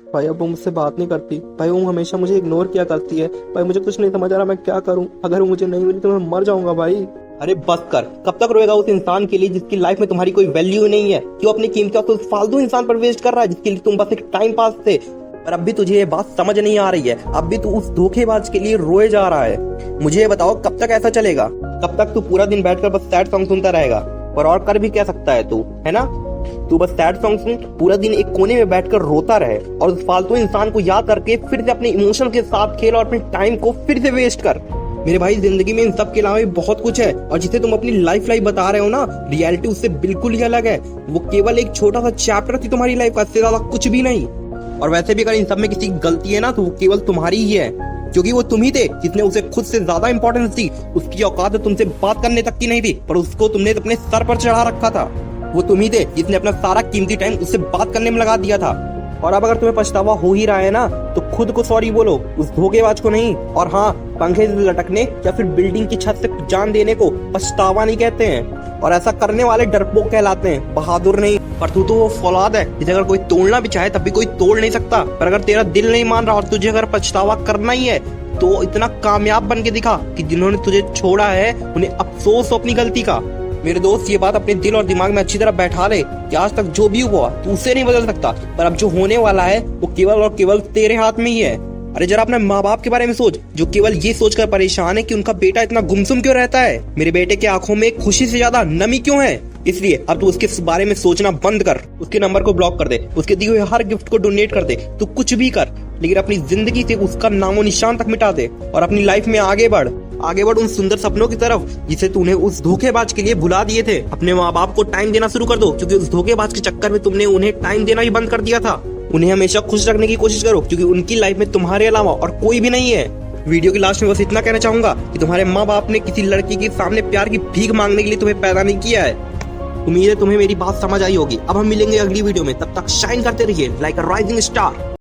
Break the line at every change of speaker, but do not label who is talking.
भाई अब वो मुझसे बात नहीं करती भाई, वो हमेशा मुझे इग्नोर किया करती है भाई। मुझे कुछ नहीं समझ आ रहा मैं क्या करूं। अगर वो मुझे नहीं मिली तो मैं मर जाऊंगा भाई।
अरे बस कर, कब तक रोएगा उस इंसान के लिए जिसकी लाइफ में तुम्हारी कोई वैल्यू नहीं है? क्यों अपनी कीमती वक्त उस फालतू इंसान पर वेस्ट कर रहा है जिसके लिए तुम बस एक टाइम पास थे? पर अब भी तुझे ये बात समझ नहीं आ रही है, अब भी तू उस धोखेबाज के लिए रोए जा रहा है। मुझे ये बताओ कब तक ऐसा चलेगा? कब तक तू पूरा दिन बैठकर बस सैड सॉन्ग सुनता रहेगा? और कर भी क्या सकता है तू, है ना? तू बस सैड सॉन्ग सुन, पूरा दिन एक कोने में बैठकर रोता रहे और उस फालतू इंसान को याद करके फिर से अपने इमोशन के साथ खेल और अपने टाइम को फिर से वेस्ट कर। मेरे भाई जिंदगी में इन सब के अलावा भी बहुत कुछ है, और जिसे तुम अपनी लाइफ बता रहे हो ना, रियलिटी उससे बिल्कुल ही अलग है। वो केवल एक छोटा सा चैप्टर थी तुम्हारी लाइफ का, इससे ज्यादा कुछ भी नहीं। और वैसे भी अगर इन सब में किसी की गलती है ना, तो वो केवल तुम्हारी ही है, क्योंकि वो तुम ही थे जिसने उसे खुद से ज्यादा इंपॉर्टेंस दी। उसकी औकात तुमसे बात करने तक की नहीं थी, पर उसको तुमने अपने सर पर चढ़ा रखा था। वो तुम ही थे जिसने अपना सारा कीमती टाइम उससे बात करने में लगा दिया था। और अब अगर तुम्हें पछतावा हो ही रहा है ना, तो खुद को सॉरी बोलो, उस धोखेबाज को नहीं। और हाँ, पंखे से लटकने या फिर बिल्डिंग की छत से जान देने को पछतावा नहीं कहते हैं, और ऐसा करने वाले डरपोक कहलाते हैं, बहादुर नहीं। पर तू तो वो फौलाद है जिसे अगर कोई तोड़ना भी चाहे तब भी कोई तोड़ नहीं सकता। पर अगर तेरा दिल नहीं मान रहा और तुझे अगर पछतावा करना ही है, तो इतना कामयाब बन के दिखा कि जिन्होंने तुझे छोड़ा है उन्हें अफसोस हो अपनी गलती का। मेरे दोस्त, ये बात अपने दिल और दिमाग में अच्छी तरह बैठा ले कि आज तक जो भी हुआ तू उसे नहीं बदल सकता, पर अब जो होने वाला है वो केवल और केवल तेरे हाथ में ही है। अरे जरा अपने माँ बाप के बारे में सोच, जो केवल ये सोचकर परेशान है कि उनका बेटा इतना गुमसुम क्यों रहता है। मेरे बेटे के आंखों में खुशी से ज्यादा नमी क्यों है? इसलिए अब तू उसके बारे में सोचना बंद कर, उसके नंबर को ब्लॉक कर दे, उसके दिए हुए हर गिफ्ट को डोनेट कर दे, तू कुछ भी कर, लेकिन अपनी जिंदगी से उसका नामो निशान तक मिटा दे और अपनी लाइफ में आगे बढ़ उन सुंदर सपनों की तरफ जिसे तूने उस धोखेबाज के लिए भुला दिए थे। अपने माँ बाप को टाइम देना शुरू कर दो, क्योंकि उस धोखेबाज के चक्कर में तुमने उन्हें टाइम देना ही बंद कर दिया था। उन्हें हमेशा खुश रखने की कोशिश करो, क्योंकि उनकी लाइफ में तुम्हारे अलावा और कोई भी नहीं है। वीडियो की लास्ट में बस इतना कहना चाहूंगा कि तुम्हारे माँ बाप ने किसी लड़की के सामने प्यार की भीख मांगने के लिए तुम्हें पैदा नहीं किया है। उम्मीद है तुम्हें मेरी बात समझ आई होगी। अब हम मिलेंगे अगली वीडियो में, तब तक शाइन करते रहिए लाइक अ राइजिंग स्टार।